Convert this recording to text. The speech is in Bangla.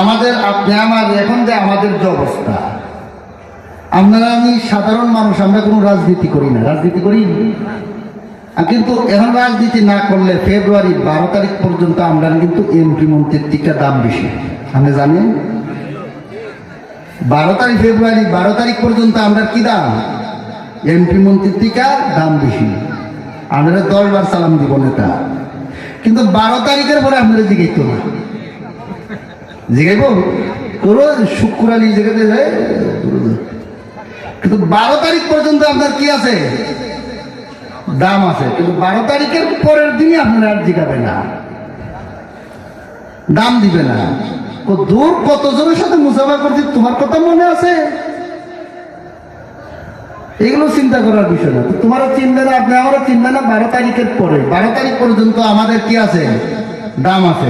আমাদের আপনি আমার এখন যে আমাদের যে অবস্থা, আপনারা আমি সাধারণ মানুষ, আমরা কোনো রাজনীতি করি না, রাজনীতি করি কিন্তু এখন রাজনীতি না করলে ফেব্রুয়ারি 12 তারিখ পর্যন্ত আমরা কিন্তু এমপি মন্ত্রীর টিকা দাম বেশি। আপনি জানেন 12 তারিখ ফেব্রুয়ারি 12 তারিখ পর্যন্ত আমরা কি দাম, এমপি মন্ত্রীর টিকা দাম বেশি। আমরা 10 বার সালাম দিব নেতা, কিন্তু 12 তারিখের পরে আপনারা জিগাইত না, জিগাইব তোর শুক্রালি জিগাতে যায়, কিন্তু 12 তারিখ পর্যন্ত আপনার কি আছে, দাম আছে। কিন্তু 12 তারিখের পরের দিনই আপনারা আর জিগাবে না, দাম দিবে না। দূর কতজনের সাথে মুসাফা করছি তোমার কথা মনে আছে? এগুলো চিন্তা করার বিষয় না। তোমারও চিনবে না, আপনি আমারও চিনবে না। 12 তারিখের পরে 12 তারিখ পর্যন্ত আমাদের কি আছে, দাম আছে।